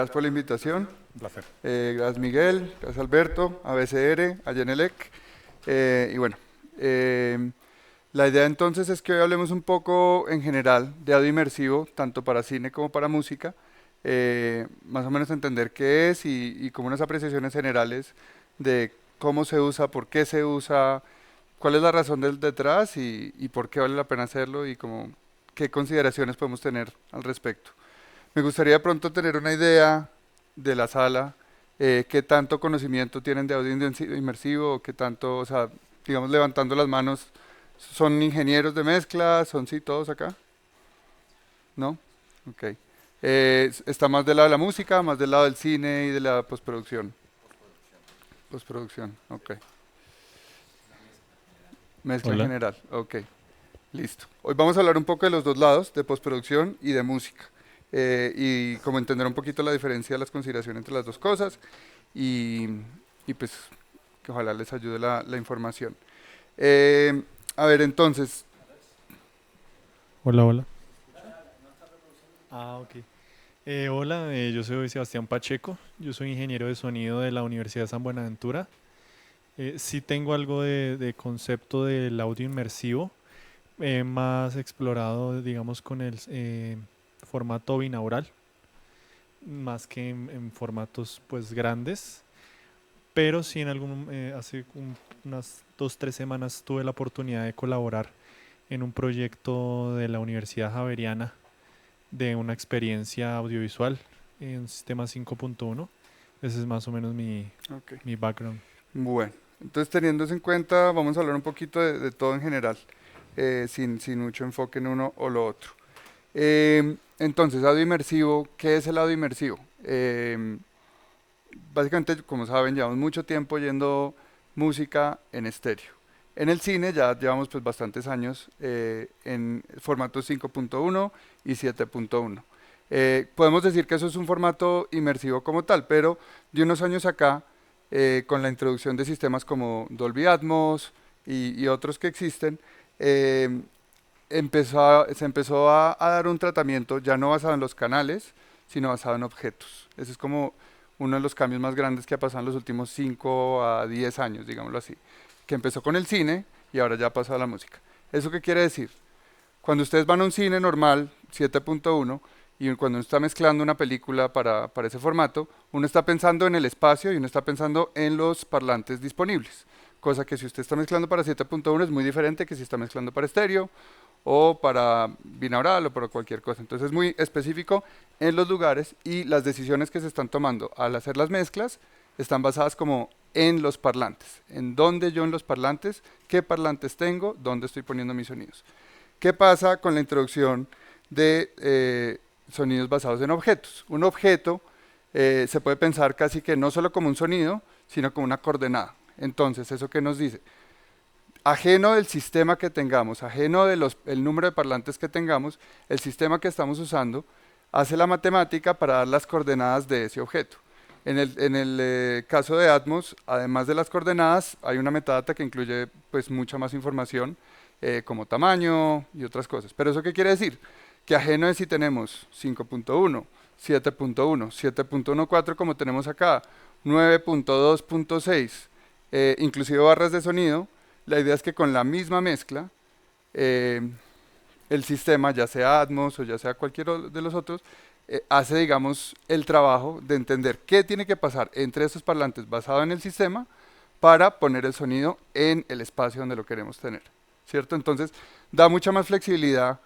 Gracias por la invitación. Un placer. Gracias Miguel, gracias Alberto, a BCR, a Genelec. Y bueno, eh, la idea entonces es que hoy hablemos un poco en general de audio inmersivo, tanto para cine como para música. Más o menos entender qué es y como unas apreciaciones generales de cómo se usa, por qué se usa, cuál es la razón del detrás y por qué vale la pena hacerlo y como qué consideraciones podemos tener al respecto. Me gustaría de pronto tener una idea de la sala, qué tanto conocimiento tienen de audio inmersivo, qué tanto, o sea, digamos levantando las manos, ¿son ingenieros de mezcla? ¿Son sí todos acá? ¿No? Ok. ¿Está más del lado de la música, más del lado del cine y de la postproducción? Postproducción, ok. Mezcla en Hola. general, ok. Listo. Hoy vamos a hablar un poco de los dos lados, de postproducción y de música. Y como entender un poquito la diferencia de las consideraciones entre las dos cosas y, y pues que ojalá les ayude la información. Eh, a ver, entonces, Hola, hola. Ok. Hola, yo soy Sebastián Pacheco. Yo soy ingeniero de sonido de la Universidad de San Buenaventura. Sí tengo algo de concepto del audio inmersivo, más explorado, digamos, con el formato binaural, más que en formatos pues grandes. Pero sí hace unas 2, 3 semanas tuve la oportunidad de colaborar en un proyecto de la Universidad Javeriana de una experiencia audiovisual en sistema 5.1. Ese es más o menos ok. mi background. Bueno, entonces teniendo eso en cuenta, vamos a hablar un poquito de todo en general, sin mucho enfoque en uno o lo otro. Entonces, audio inmersivo, ¿qué es el audio inmersivo? Básicamente, como saben, llevamos mucho tiempo oyendo música en estéreo. En el cine ya llevamos pues bastantes años en formatos 5.1 y 7.1. Podemos decir que eso es un formato inmersivo como tal, pero de unos años acá, con la introducción de sistemas como Dolby Atmos y otros que existen, eh, se empezó a dar un tratamiento ya no basado en los canales, sino basado en objetos. Ese es como uno de los cambios más grandes que ha pasado en los últimos 5 a 10 años, digámoslo así, que empezó con el cine y ahora ya pasó a la música. ¿Eso qué quiere decir? Cuando ustedes van a un cine normal, 7.1, y cuando uno está mezclando una película para ese formato, uno está pensando en el espacio y uno está pensando en los parlantes disponibles. Cosa que si usted está mezclando para 7.1 es muy diferente que si está mezclando para estéreo o para binaural o para cualquier cosa. Entonces es muy específico en los lugares y las decisiones que se están tomando al hacer las mezclas están basadas como en los parlantes, en dónde yo en los parlantes, qué parlantes tengo, dónde estoy poniendo mis sonidos. ¿Qué pasa con la introducción de sonidos basados en objetos? Un objeto se puede pensar casi que no solo como un sonido, sino como una coordenada. Entonces, ¿eso qué nos dice? Ajeno del sistema que tengamos, ajeno del número de parlantes que tengamos, el sistema que estamos usando hace la matemática para dar las coordenadas de ese objeto. En el caso de Atmos, además de las coordenadas, hay una metadata que incluye pues mucha más información, como tamaño y otras cosas. ¿Pero eso qué quiere decir? Que ajeno es si tenemos 5.1, 7.1, 7.14 como tenemos acá, 9.2.6, inclusive barras de sonido, la idea es que con la misma mezcla, eh, el sistema, ya sea Atmos o ya sea cualquiera de los otros, hace, digamos, el trabajo de entender qué tiene que pasar entre esos parlantes basado en el sistema para poner el sonido en el espacio donde lo queremos tener, ¿cierto? Entonces, da mucha más flexibilidad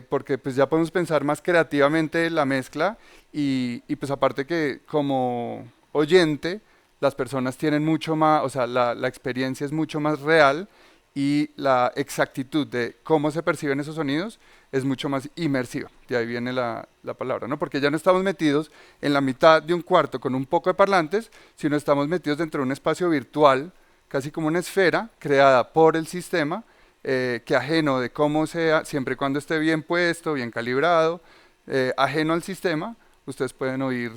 porque pues ya podemos pensar más creativamente la mezcla y pues aparte que como oyente, las personas tienen mucho más, o sea, la experiencia es mucho más real y la exactitud de cómo se perciben esos sonidos es mucho más inmersiva. De ahí viene la palabra, ¿no? Porque ya no estamos metidos en la mitad de un cuarto con un poco de parlantes, sino estamos metidos dentro de un espacio virtual, casi como una esfera creada por el sistema, que ajeno de cómo sea, siempre y cuando esté bien puesto, bien calibrado, ajeno al sistema, ustedes pueden oír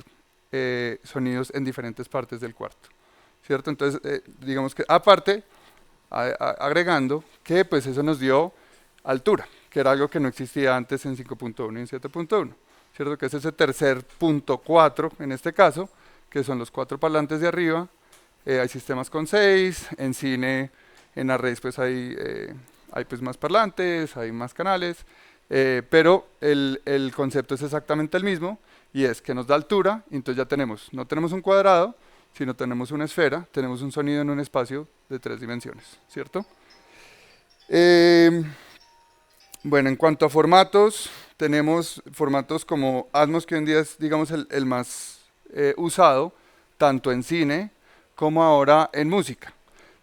sonidos en diferentes partes del cuarto, ¿cierto? Entonces, digamos que aparte, agregando que pues eso nos dio altura, que era algo que no existía antes en 5.1 y en 7.1, ¿cierto? Que es ese tercer punto 4 en este caso, que son los 4 parlantes de arriba. Hay sistemas con 6, en cine, en arrays pues hay pues más parlantes, hay más canales, pero el concepto es exactamente el mismo y es que nos da altura, y entonces ya tenemos, no tenemos un cuadrado, sino tenemos una esfera, tenemos un sonido en un espacio de 3 dimensiones, ¿cierto? Eh, bueno, en cuanto a formatos, tenemos formatos como Atmos, que hoy en día es, digamos, el más usado, tanto en cine como ahora en música.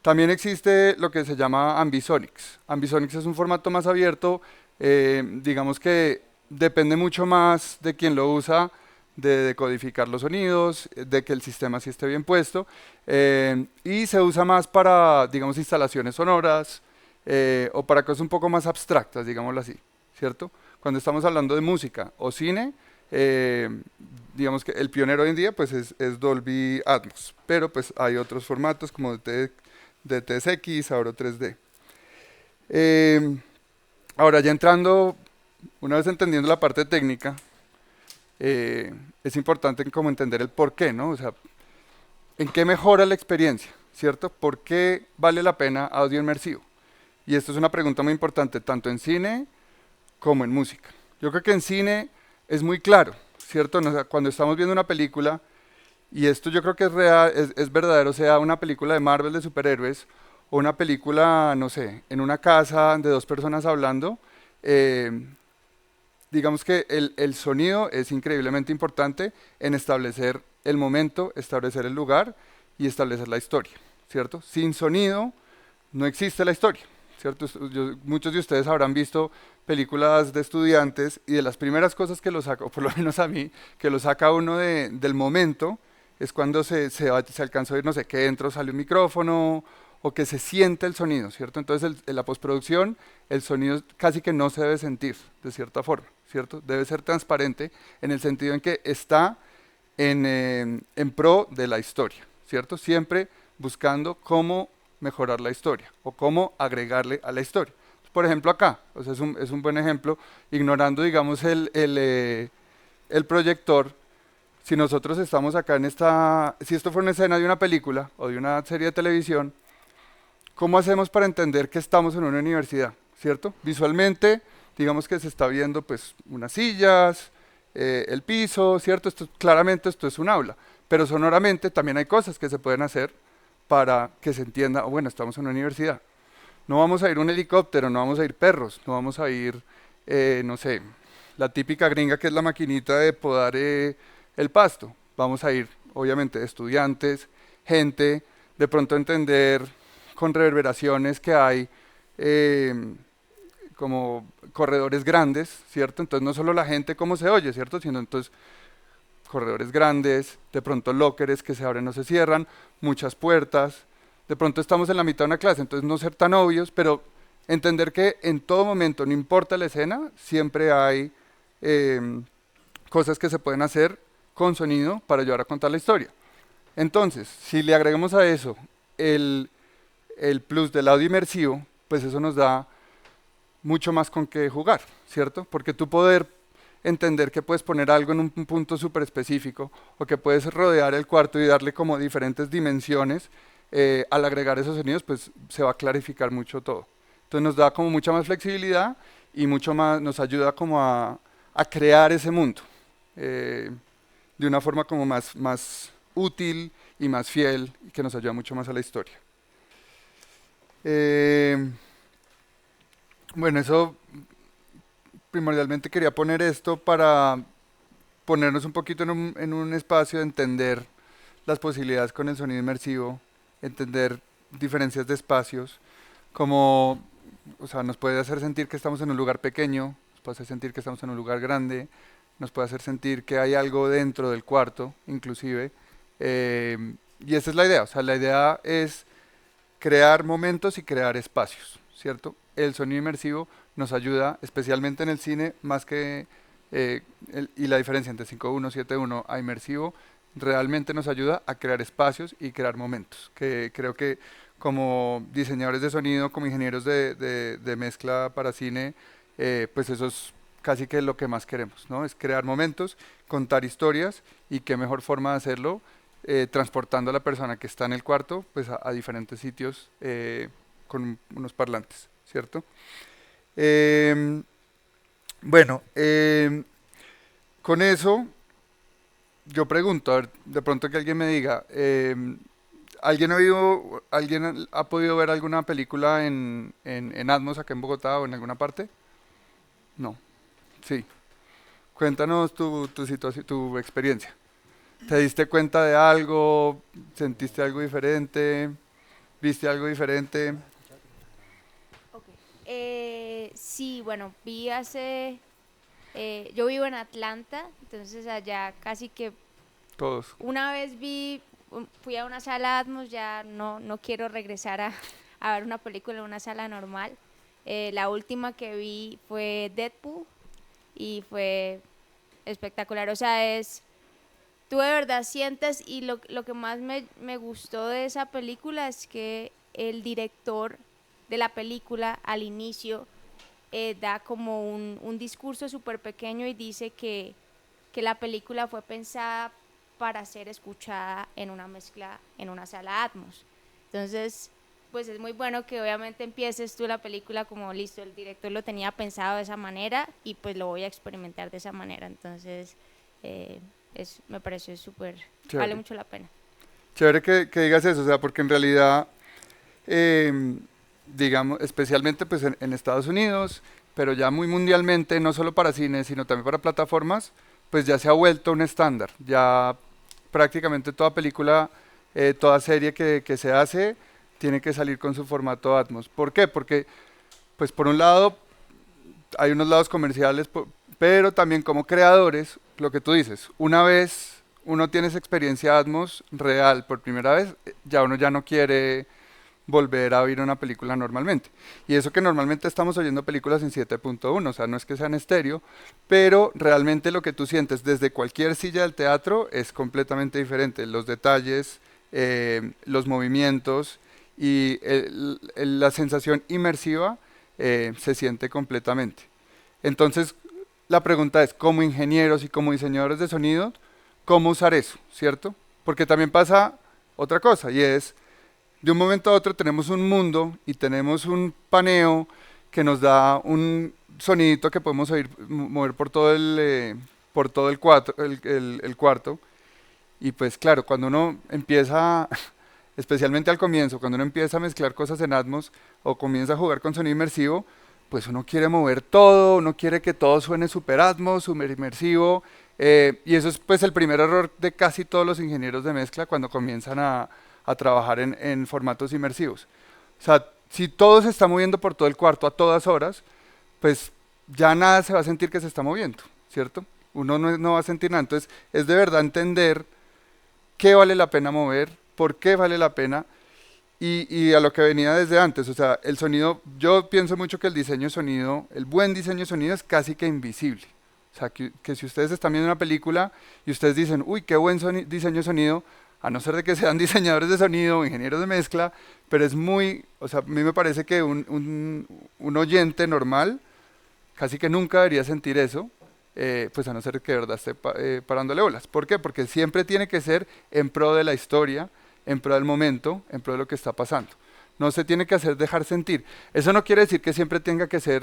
También existe lo que se llama Ambisonics. Ambisonics es un formato más abierto, digamos que depende mucho más de quien lo usa, de decodificar los sonidos, de que el sistema sí esté bien puesto, y se usa más para, digamos, instalaciones sonoras, o para cosas un poco más abstractas, digámoslo así, ¿cierto? Cuando estamos hablando de música o cine, eh, digamos que el pionero hoy en día pues es Dolby Atmos, pero pues hay otros formatos como DTS:X, Auro 3D. Eh, Ahora ya entrando, una vez entendiendo la parte técnica, es importante como entender el por qué, ¿no? O sea, ¿en qué mejora la experiencia? ¿Cierto? ¿Por qué vale la pena audio inmersivo? Y esto es una pregunta muy importante, tanto en cine como en música. Yo creo que en cine es muy claro, ¿cierto? O sea, cuando estamos viendo una película, y esto yo creo que es real, es verdadero, sea una película de Marvel de superhéroes, o una película, no sé, en una casa de 2 personas hablando, eh, digamos que el sonido es increíblemente importante en establecer el momento, establecer el lugar y establecer la historia, ¿cierto? Sin sonido no existe la historia, ¿cierto? Muchos de ustedes habrán visto películas de estudiantes y de las primeras cosas que lo saca, o por lo menos a mí, que lo saca uno del momento, es cuando se alcanza a oír, no sé, que dentro sale un micrófono o que se siente el sonido, ¿cierto? Entonces en la postproducción el sonido casi que no se debe sentir de cierta forma, ¿cierto? Debe ser transparente en el sentido en que está en pro de la historia, ¿cierto? Siempre buscando cómo mejorar la historia o cómo agregarle a la historia. Por ejemplo, acá, o sea, es un buen ejemplo, ignorando, digamos, el proyector. Si nosotros estamos acá en esta, si esto fuera una escena de una película o de una serie de televisión, ¿cómo hacemos para entender que estamos en una universidad? ¿Cierto? Visualmente, digamos que se está viendo pues unas sillas, el piso, ¿cierto? Claramente esto es un aula, pero sonoramente también hay cosas que se pueden hacer para que se entienda, oh, bueno, estamos en una universidad. No vamos a ir un helicóptero, no vamos a ir perros, no vamos a ir, no sé, la típica gringa que es la maquinita de podar el pasto. Vamos a ir, obviamente, estudiantes, gente, de pronto entender con reverberaciones que hay eh, como corredores grandes, ¿cierto? Entonces no solo la gente cómo se oye, ¿cierto? Sino entonces corredores grandes, de pronto lockers que se abren o se cierran, muchas puertas. De pronto estamos en la mitad de una clase, entonces no ser tan obvios, pero entender que en todo momento, no importa la escena, siempre hay eh, cosas que se pueden hacer con sonido para ayudar a contar la historia. Entonces, si le agregamos a eso el, el plus del audio inmersivo, pues eso nos da mucho más con qué jugar, ¿cierto? Porque tú poder entender que puedes poner algo en un punto súper específico o que puedes rodear el cuarto y darle como diferentes dimensiones, al agregar esos sonidos, pues se va a clarificar mucho todo. Entonces nos da como mucha más flexibilidad y mucho más, nos ayuda como a crear ese mundo de una forma como más útil y más fiel y que nos ayuda mucho más a la historia. Eh, bueno, eso primordialmente quería poner esto para ponernos un poquito en un espacio de entender las posibilidades con el sonido inmersivo, entender diferencias de espacios, como, o sea, nos puede hacer sentir que estamos en un lugar pequeño, nos puede hacer sentir que estamos en un lugar grande, nos puede hacer sentir que hay algo dentro del cuarto, inclusive. Y esa es la idea, o sea, la idea es crear momentos y crear espacios, ¿cierto? El sonido inmersivo nos ayuda, especialmente en el cine, más que, y la diferencia entre 5.1, 7.1 a inmersivo, realmente nos ayuda a crear espacios y crear momentos, que creo que como diseñadores de sonido, como ingenieros de mezcla para cine, pues eso es casi que lo que más queremos, ¿no? Es crear momentos, contar historias y qué mejor forma de hacerlo transportando a la persona que está en el cuarto pues a diferentes sitios con unos parlantes, ¿cierto? Em, bueno, con eso yo pregunto, a ver, de pronto que alguien me diga, ¿alguien ha podido ver alguna película en Atmos acá en Bogotá o en alguna parte? No, sí. Cuéntanos tu situación, tu experiencia. ¿Te diste cuenta de algo? ¿Sentiste algo diferente? ¿Viste algo diferente? Ok. Sí, bueno, yo vivo en Atlanta, entonces allá casi que Todos. una vez fui a una sala Atmos, ya no quiero regresar a ver una película en una sala normal. La última que vi fue Deadpool y fue espectacular. O sea, tú de verdad sientes y lo que más me gustó de esa película es que el director de la película al inicio da como un discurso súper pequeño y dice que la película fue pensada para ser escuchada en una mezcla, en una sala Atmos. Entonces, pues es muy bueno que obviamente empieces tú la película como listo, el director lo tenía pensado de esa manera y pues lo voy a experimentar de esa manera. Entonces, eh, me pareció súper, vale Chévere. mucho la pena. Chévere que digas eso, o sea, porque en realidad, eh, digamos, especialmente pues en Estados Unidos, pero ya muy mundialmente, no solo para cine, sino también para plataformas, pues ya se ha vuelto un estándar. Ya prácticamente toda película, toda serie que se hace, tiene que salir con su formato Atmos. ¿Por qué? Porque, pues por un lado, hay unos lados comerciales, pero también como creadores, lo que tú dices, una vez uno tiene esa experiencia Atmos real por primera vez, ya uno ya no quiere volver a oír una película normalmente. Y eso que normalmente estamos oyendo películas en 7.1, o sea, no es que sean estéreo, pero realmente lo que tú sientes desde cualquier silla del teatro es completamente diferente. Los detalles, los movimientos y la sensación inmersiva se siente completamente. Entonces, la pregunta es, como ingenieros y como diseñadores de sonido, ¿cómo usar eso? ¿Cierto? Porque también pasa otra cosa y es de un momento a otro tenemos un mundo y tenemos un paneo que nos da un sonidito que podemos oír, mover por todo el cuarto. Y pues claro, cuando uno empieza, especialmente al comienzo, cuando uno empieza a mezclar cosas en Atmos o comienza a jugar con sonido inmersivo, pues uno quiere mover todo, uno quiere que todo suene super Atmos, super inmersivo. Y eso es pues el primer error de casi todos los ingenieros de mezcla cuando comienzan a trabajar en formatos inmersivos. O sea, si todo se está moviendo por todo el cuarto a todas horas, pues ya nada se va a sentir que se está moviendo, ¿cierto? Uno no va a sentir nada. Entonces, es de verdad entender qué vale la pena mover, por qué vale la pena y a lo que venía desde antes. O sea, el sonido, yo pienso mucho que el diseño de sonido, el buen diseño de sonido es casi que invisible. O sea, que si ustedes están viendo una película y ustedes dicen, uy, qué buen diseño de sonido, a no ser de que sean diseñadores de sonido o ingenieros de mezcla, pero es muy, o sea, a mí me parece que un oyente normal casi que nunca debería sentir eso, pues a no ser que de verdad esté parándole bolas. ¿Por qué? Porque siempre tiene que ser en pro de la historia, en pro del momento, en pro de lo que está pasando. No se tiene que hacer dejar sentir. Eso no quiere decir que siempre tenga que ser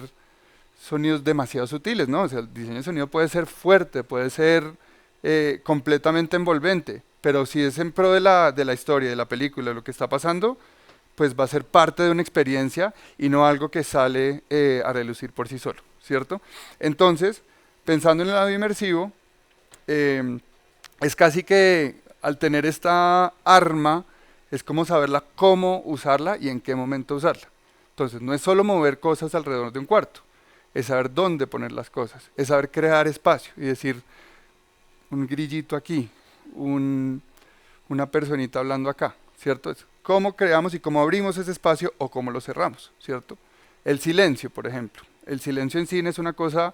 sonidos demasiado sutiles, ¿no? O sea, el diseño de sonido puede ser fuerte, puede ser completamente envolvente, pero si es en pro de la historia, de la película, de lo que está pasando, pues va a ser parte de una experiencia y no algo que sale a relucir por sí solo, ¿cierto? Entonces, pensando en el audio inmersivo, eh, es casi que al tener esta arma, es como saberla cómo usarla y en qué momento usarla. Entonces, no es solo mover cosas alrededor de un cuarto, es saber dónde poner las cosas, es saber crear espacio y decir un grillito aquí, un, una personita hablando acá, ¿cierto? Es cómo creamos y cómo abrimos ese espacio o cómo lo cerramos, ¿cierto? El silencio, por ejemplo. El silencio en cine es una cosa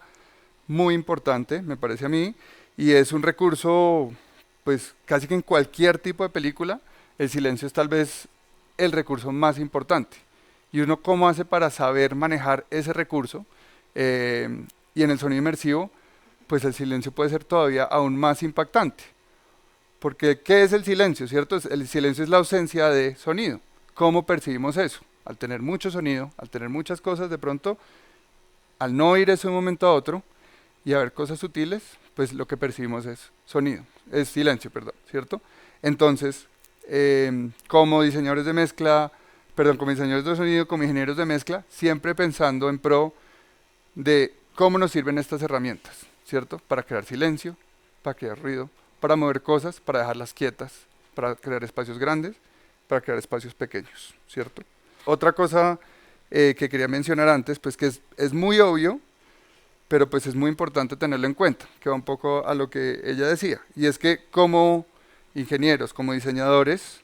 muy importante, me parece a mí, y es un recurso, pues casi que en cualquier tipo de película, el silencio es tal vez el recurso más importante. Y uno cómo hace para saber manejar ese recurso eh, Y en el sonido inmersivo, pues el silencio puede ser todavía aún más impactante. Porque, ¿qué es el silencio? ¿Cierto? El silencio es la ausencia de sonido. ¿Cómo percibimos eso? Al tener mucho sonido, al tener muchas cosas, de pronto, al no oír eso de un momento a otro y a ver cosas sutiles, pues lo que percibimos es sonido, es silencio, perdón, ¿cierto? Entonces, como diseñadores de mezcla, perdón, como diseñadores de sonido, como ingenieros de mezcla, siempre pensando en pro de cómo nos sirven estas herramientas, ¿cierto? Para crear silencio, para crear ruido, para mover cosas, para dejarlas quietas, para crear espacios grandes, para crear espacios pequeños, ¿cierto? Otra cosa que quería mencionar antes, pues que es muy obvio, pero pues es muy importante tenerlo en cuenta, que va un poco a lo que ella decía, y es que como ingenieros, como diseñadores,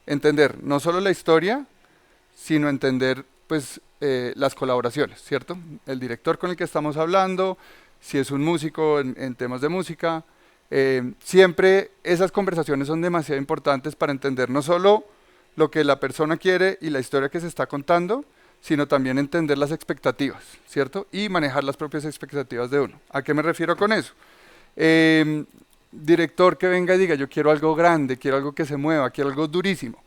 entender no solo la historia, sino entender pues las colaboraciones, ¿cierto? El director con el que estamos hablando, si es un músico en temas de música, siempre esas conversaciones son demasiado importantes para entender no solo lo que la persona quiere y la historia que se está contando, sino también entender las expectativas, ¿cierto? Y manejar las propias expectativas de uno. ¿A qué me refiero con eso? Director que venga y diga, yo quiero algo grande, quiero algo que se mueva, quiero algo durísimo.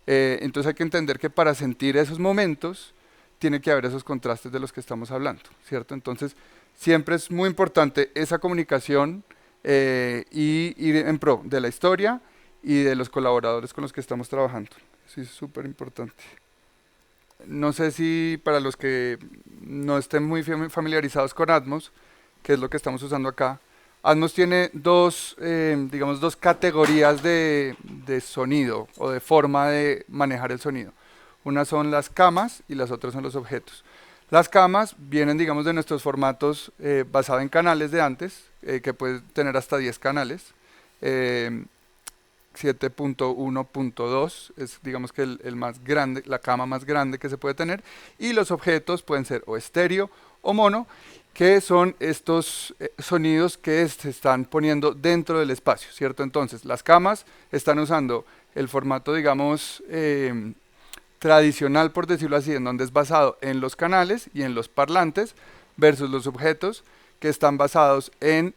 Entonces hay que entender que para sentir esos momentos, tiene que haber esos contrastes de los que estamos hablando, ¿cierto? Entonces, siempre es muy importante esa comunicación y ir en pro de la historia y de los colaboradores con los que estamos trabajando. Eso es súper importante. No sé si para los que no estén muy familiarizados con Atmos, que es lo que estamos usando acá, Atmos tiene digamos, dos categorías de sonido o de forma de manejar el sonido. Una son las camas y las otras son los objetos. Las camas vienen, digamos, de nuestros formatos basados en canales de antes, que pueden tener hasta 10 canales. 7.1.2 es, digamos, que el más grande, la cama más grande que se puede tener. Y los objetos pueden ser o estéreo o mono, que son estos sonidos que se están poniendo dentro del espacio, ¿cierto? Entonces, las camas están usando el formato, digamos, tradicional, por decirlo así, en donde es basado en los canales y en los parlantes, versus los objetos que están basados en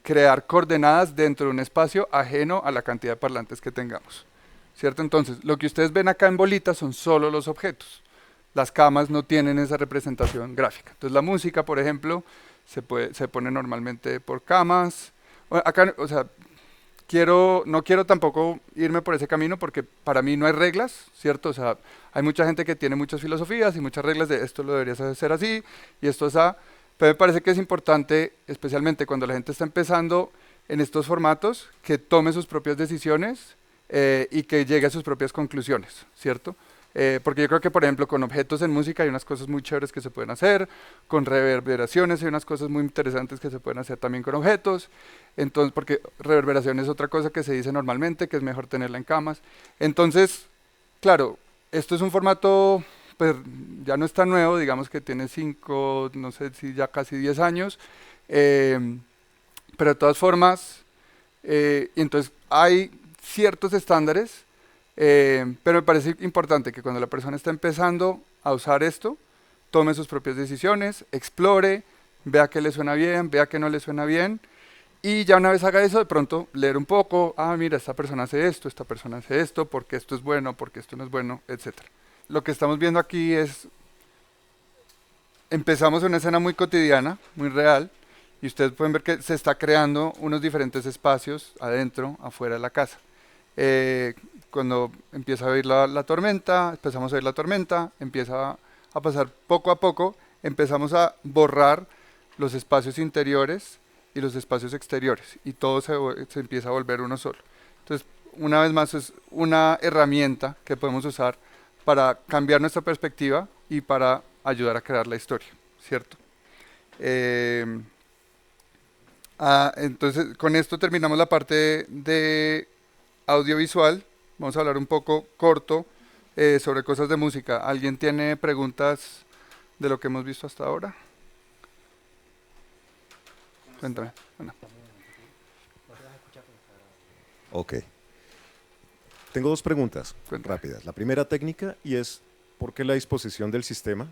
crear coordenadas dentro de un espacio ajeno a la cantidad de parlantes que tengamos, ¿cierto? Entonces, lo que ustedes ven acá en bolitas son solo los objetos. Las camas no tienen esa representación gráfica. Entonces, la música, por ejemplo, se pone normalmente por camas. Acá, o sea, no quiero tampoco irme por ese camino porque para mí no hay reglas, ¿cierto? O sea, hay mucha gente que tiene muchas filosofías y muchas reglas de esto lo deberías hacer así y esto es así. Pero me parece que es importante, especialmente cuando la gente está empezando en estos formatos, que tome sus propias decisiones y que llegue a sus propias conclusiones, ¿cierto? Porque yo creo que, por ejemplo, con objetos en música hay unas cosas muy chéveres que se pueden hacer, con reverberaciones hay unas cosas muy interesantes que se pueden hacer también con objetos, entonces, porque reverberación es otra cosa que se dice normalmente, que es mejor tenerla en camas. Entonces, claro, esto es un formato, pues ya no es tan nuevo, digamos que tiene 5, no sé si ya casi 10 años, pero de todas formas, entonces hay ciertos estándares, pero me parece importante que cuando la persona está empezando a usar esto, tome sus propias decisiones, explore, vea qué le suena bien, vea qué no le suena bien, y ya una vez haga eso, de pronto leer un poco, mira, esta persona hace esto, porque esto es bueno, porque esto no es bueno, etc. Lo que estamos viendo aquí es, empezamos una escena muy cotidiana, muy real, y ustedes pueden ver que se está creando unos diferentes espacios adentro, afuera de la casa. Cuando empieza a oír la tormenta, empezamos a oír la tormenta, empieza a pasar poco a poco, empezamos a borrar los espacios interiores y los espacios exteriores, y todo se empieza a volver uno solo. Entonces, una vez más, es una herramienta que podemos usar para cambiar nuestra perspectiva y para ayudar a crear la historia, ¿cierto? Entonces, con esto terminamos la parte de audiovisual. Vamos a hablar un poco corto sobre cosas de música. ¿Alguien tiene preguntas de lo que hemos visto hasta ahora? Cuéntame. Bueno. Ok. Tengo dos preguntas Cuéntame. rápidas. La primera técnica y es, ¿por qué la disposición del sistema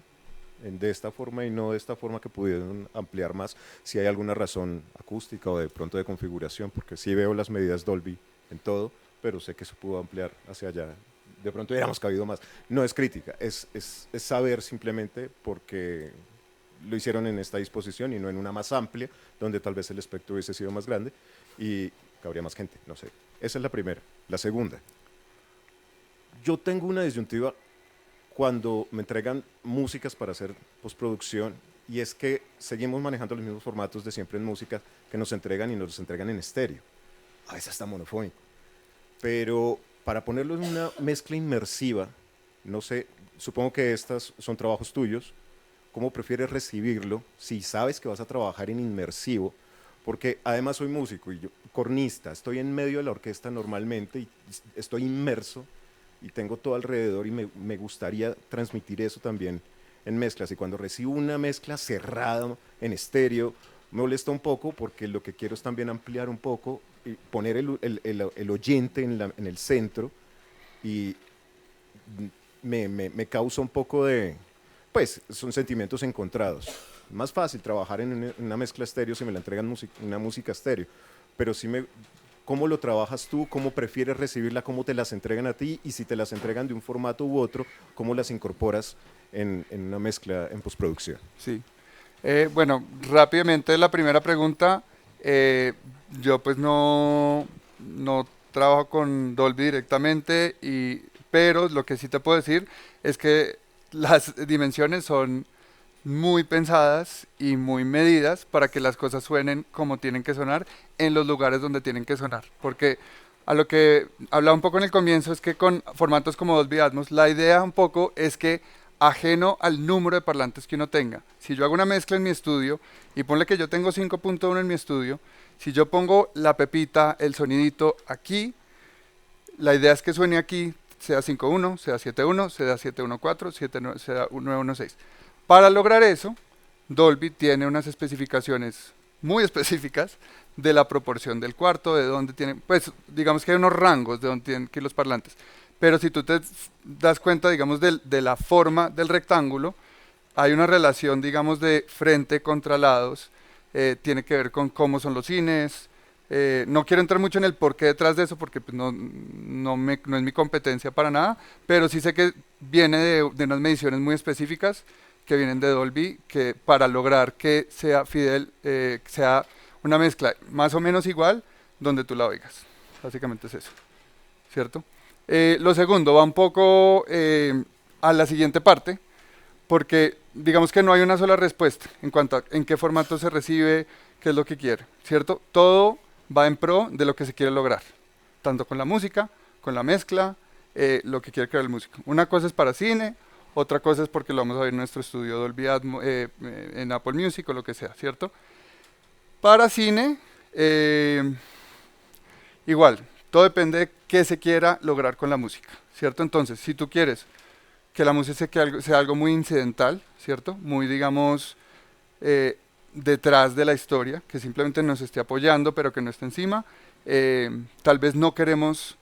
de esta forma y no de esta forma, que pudieron ampliar más, si hay alguna razón acústica o de pronto de configuración, porque sí veo las medidas Dolby en todo, pero sé que se pudo ampliar hacia allá. De pronto hubiéramos cabido más. No es crítica, es saber simplemente porque lo hicieron en esta disposición y no en una más amplia, donde tal vez el espectro hubiese sido más grande y cabría más gente, no sé. Esa es la primera. La segunda, yo tengo una disyuntiva cuando me entregan músicas para hacer postproducción, y es que seguimos manejando los mismos formatos de siempre en música que nos entregan, y nos los entregan en estéreo. A veces está monofónico. Pero para ponerlo en una mezcla inmersiva, no sé, supongo que estas son trabajos tuyos, ¿cómo prefieres recibirlo si sabes que vas a trabajar en inmersivo? Porque además soy músico y yo cornista, estoy en medio de la orquesta normalmente y estoy inmerso y tengo todo alrededor, y me gustaría transmitir eso también en mezclas. Y cuando recibo una mezcla cerrada en estéreo, me molesta un poco, porque lo que quiero es también ampliar un poco y poner el oyente en el centro, y me causa un poco de, pues son sentimientos encontrados. Más fácil trabajar en una mezcla estéreo si me la entregan una música estéreo, pero sí ¿cómo lo trabajas tú? ¿Cómo prefieres recibirla? ¿Cómo te las entregan a ti? Y si te las entregan de un formato u otro, ¿cómo las incorporas en una mezcla en postproducción? Sí. Bueno, rápidamente la primera pregunta. Yo pues no trabajo con Dolby directamente, pero lo que sí te puedo decir es que las dimensiones son muy pensadas y muy medidas para que las cosas suenen como tienen que sonar en los lugares donde tienen que sonar. Porque a lo que hablaba un poco en el comienzo es que con formatos como Dolby Atmos, la idea un poco es que, ajeno al número de parlantes que uno tenga, si yo hago una mezcla en mi estudio y ponle que yo tengo 5.1 en mi estudio, si yo pongo la pepita, el sonidito aquí, la idea es que suene aquí, sea 5.1, sea 7.1, sea 7.1.4, 7.9, sea 9.1.6. Para lograr eso, Dolby tiene unas especificaciones muy específicas de la proporción del cuarto, de dónde tienen, pues digamos que hay unos rangos de dónde tienen que ir los parlantes. Pero si tú te das cuenta, digamos, de la forma del rectángulo, hay una relación, digamos, de frente contra lados, tiene que ver con cómo son los cines. No quiero entrar mucho en el porqué detrás de eso, porque pues, no es mi competencia para nada, pero sí sé que viene de unas mediciones muy específicas que vienen de Dolby, que para lograr que sea fidel, sea una mezcla más o menos igual donde tú la oigas. Básicamente es eso, ¿cierto? Lo segundo va un poco a la siguiente parte, porque digamos que no hay una sola respuesta en cuanto a en qué formato se recibe, qué es lo que quiere, ¿cierto? Todo va en pro de lo que se quiere lograr, tanto con la música, con la mezcla, lo que quiere crear el músico. Una cosa es para cine, otra cosa es porque lo vamos a ver en nuestro estudio Dolby Atmos, en Apple Music o lo que sea, ¿cierto? Para cine, igual, todo depende de qué se quiera lograr con la música, ¿cierto? Entonces, si tú quieres que la música sea algo muy incidental, ¿cierto? Muy, digamos, detrás de la historia, que simplemente nos esté apoyando, pero que no esté encima. Tal vez no queremos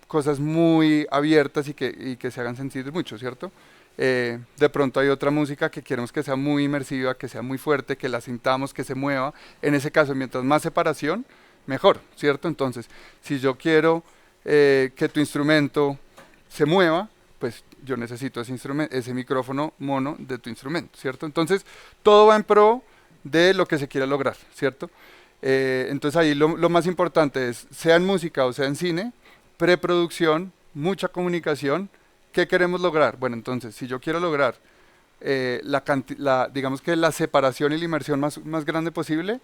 cosas muy abiertas y que se hagan sentir mucho, ¿cierto? De pronto hay otra música que queremos que sea muy inmersiva, que sea muy fuerte, que la sintamos, que se mueva. En ese caso, mientras más separación, mejor, ¿cierto? Entonces, si yo quiero que tu instrumento se mueva, pues yo necesito ese micrófono mono de tu instrumento, ¿cierto? Entonces, todo va en pro de lo que se quiere lograr, ¿cierto? Entonces ahí lo más importante es, sea en música o sea en cine, preproducción, mucha comunicación. ¿Qué queremos lograr? Bueno, entonces, si yo quiero lograr digamos que la separación y la inmersión más grande posible,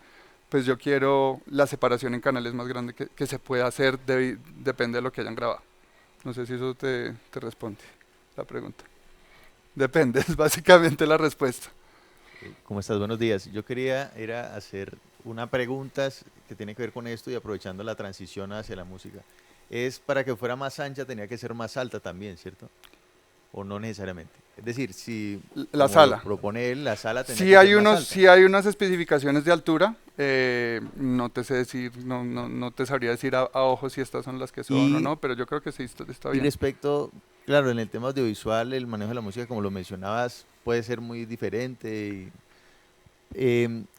pues yo quiero la separación en canales más grande que se pueda hacer, depende de lo que hayan grabado. No sé si eso te responde la pregunta. Depende, es básicamente la respuesta. ¿Cómo estás? Buenos días. Yo quería era hacer una pregunta que tiene que ver con esto y aprovechando la transición hacia la música. Es para que fuera más ancha tenía que ser más alta también, ¿cierto? o no necesariamente. Es decir, si La como sala. lo propone él, la sala tendría Sí que hay ser más unos, alta. sí hay unas especificaciones de altura. No te sé decir, no te sabría decir a ojo si estas son las que son o Y, no, pero yo creo que sí está y bien. respecto, claro, en el tema audiovisual, el manejo de la música, como lo mencionabas, puede ser muy diferente.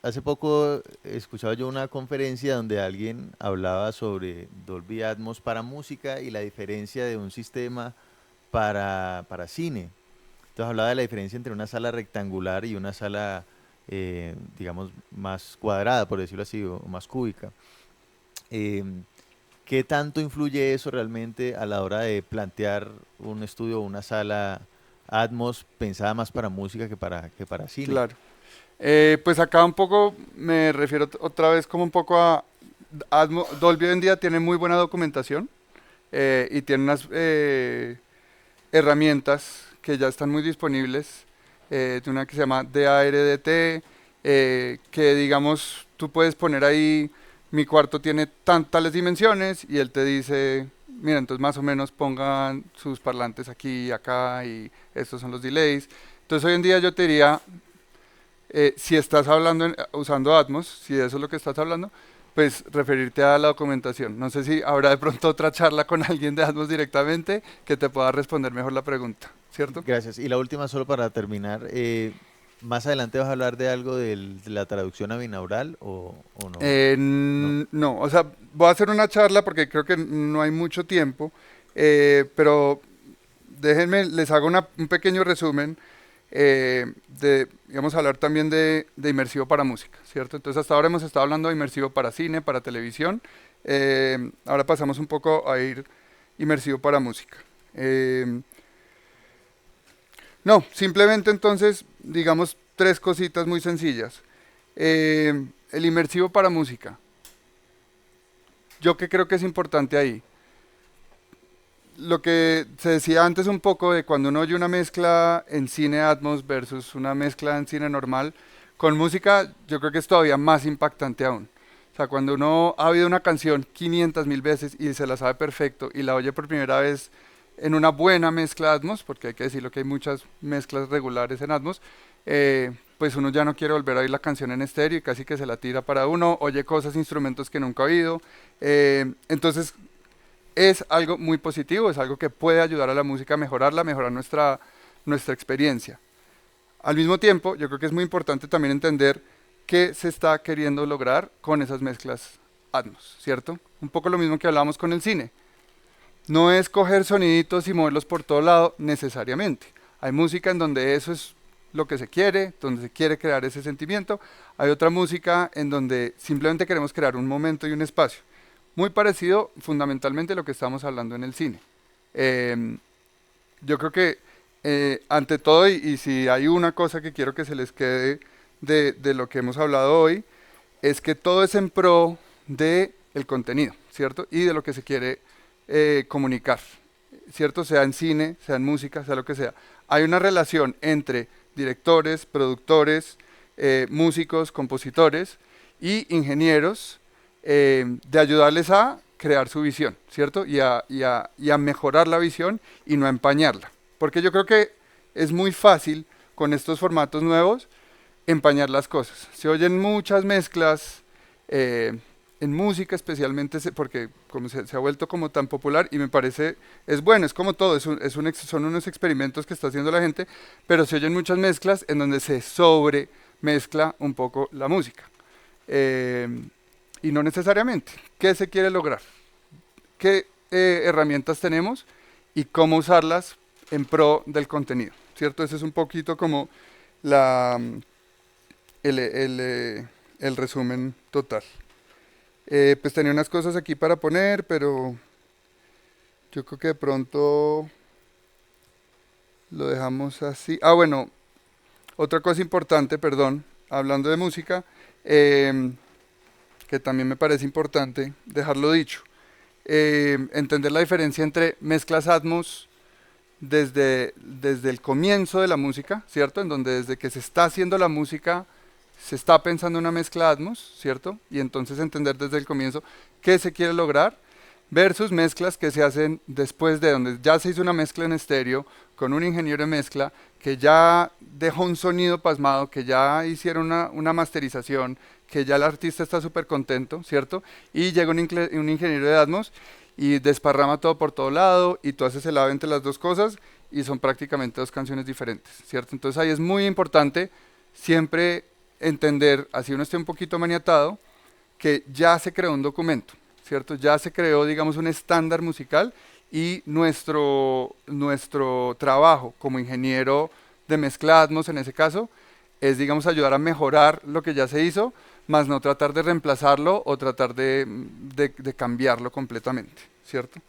Hace poco escuchaba yo una conferencia donde alguien hablaba sobre Dolby Atmos para música y la diferencia de un sistema para cine. Entonces hablaba de la diferencia entre una sala rectangular y una sala, digamos, más cuadrada, por decirlo así, o más cúbica. Em, ¿Qué tanto influye eso realmente a la hora de plantear un estudio o una sala Atmos pensada más para música que para cine? Claro. Pues acá un poco me refiero otra vez como un poco a Dolby hoy en día tiene muy buena documentación y tiene unas herramientas que ya están muy disponibles, de una que se llama DARDT, que digamos tú puedes poner ahí, mi cuarto tiene tales dimensiones y él te dice, mira, entonces más o menos pongan sus parlantes aquí y acá y estos son los delays. Entonces hoy en día yo te diría, si estás hablando usando Atmos, si eso es lo que estás hablando, pues referirte a la documentación. No sé si habrá de pronto otra charla con alguien de Atmos directamente que te pueda responder mejor la pregunta, ¿cierto? Gracias. Y la última, solo para terminar, ¿más adelante vas a hablar de algo de la traducción a binaural o no? No. No, o sea, voy a hacer una charla porque creo que no hay mucho tiempo, pero déjenme, les hago un pequeño resumen digamos, hablar también de inmersivo para música, ¿cierto? Entonces hasta ahora hemos estado hablando de inmersivo para cine, para televisión, ahora pasamos un poco a ir inmersivo para música. No, simplemente entonces, digamos, tres cositas muy sencillas. El inmersivo para música. Yo que creo que es importante ahí. Lo que se decía antes un poco de cuando uno oye una mezcla en cine Atmos versus una mezcla en cine normal, con música yo creo que es todavía más impactante aún. O sea, cuando uno ha oído una canción 500.000 veces y se la sabe perfecto y la oye por primera vez en una buena mezcla Atmos, porque hay que decirlo que hay muchas mezclas regulares en Atmos, pues uno ya no quiere volver a oír la canción en estéreo y casi que se la tira para uno, oye cosas, instrumentos que nunca ha oído. Entonces es algo muy positivo, es algo que puede ayudar a la música a mejorarla, a mejorar nuestra experiencia. Al mismo tiempo, yo creo que es muy importante también entender qué se está queriendo lograr con esas mezclas Atmos, ¿cierto? Un poco lo mismo que hablábamos con el cine. No es coger soniditos y moverlos por todo lado necesariamente. Hay música en donde eso es lo que se quiere, donde se quiere crear ese sentimiento. Hay otra música en donde simplemente queremos crear un momento y un espacio. Muy parecido fundamentalmente a lo que estamos hablando en el cine. Eh, yo creo que ante todo, y si hay una cosa que quiero que se les quede de lo que hemos hablado hoy, es que todo es en pro de el contenido, ¿cierto? Y de lo que se quiere comunicar, ¿cierto? Sea en cine, sea en música, sea lo que sea. Hay una relación entre directores, productores, músicos, compositores y ingenieros de ayudarles a crear su visión, ¿cierto? Y a mejorar la visión y no a empañarla. Porque yo creo que es muy fácil con estos formatos nuevos empañar las cosas. Se oyen muchas mezclas en música especialmente porque como se ha vuelto como tan popular y me parece, es bueno, es como todo, son unos experimentos que está haciendo la gente, pero se oyen muchas mezclas en donde se sobre mezcla un poco la música. Y no necesariamente. ¿Qué se quiere lograr? ¿Qué herramientas tenemos y cómo usarlas en pro del contenido? ¿Cierto? Ese es un poquito como la, el resumen total. Pues tenía unas cosas aquí para poner, pero yo creo que de pronto lo dejamos así. Ah, bueno, otra cosa importante, perdón, hablando de música, que también me parece importante dejarlo dicho. Entender la diferencia entre mezclas Atmos desde el comienzo de la música, ¿cierto? En donde desde que se está haciendo la música se está pensando en una mezcla Atmos, ¿cierto? Y entonces entender desde el comienzo qué se quiere lograr versus mezclas que se hacen después de donde ya se hizo una mezcla en estéreo con un ingeniero de mezcla que ya dejó un sonido pasmado, que ya hicieron una masterización, que ya el artista está súper contento, ¿cierto? Y llega un ingeniero de Atmos y desparrama todo por todo lado y tú haces el lado entre las dos cosas y son prácticamente dos canciones diferentes, ¿cierto? Entonces ahí es muy importante siempre entender, así uno esté un poquito maniatado, que ya se creó un documento, ¿cierto? Ya se creó, digamos, un estándar musical y nuestro trabajo como ingeniero de mezcla Atmos en ese caso es, digamos, ayudar a mejorar lo que ya se hizo, más no tratar de reemplazarlo o tratar de cambiarlo completamente, ¿cierto?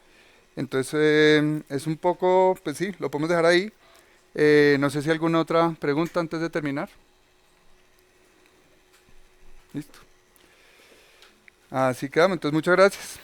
Entonces es un poco, pues sí, lo podemos dejar ahí. No sé si alguna otra pregunta antes de terminar. Listo. Así quedamos, entonces muchas gracias.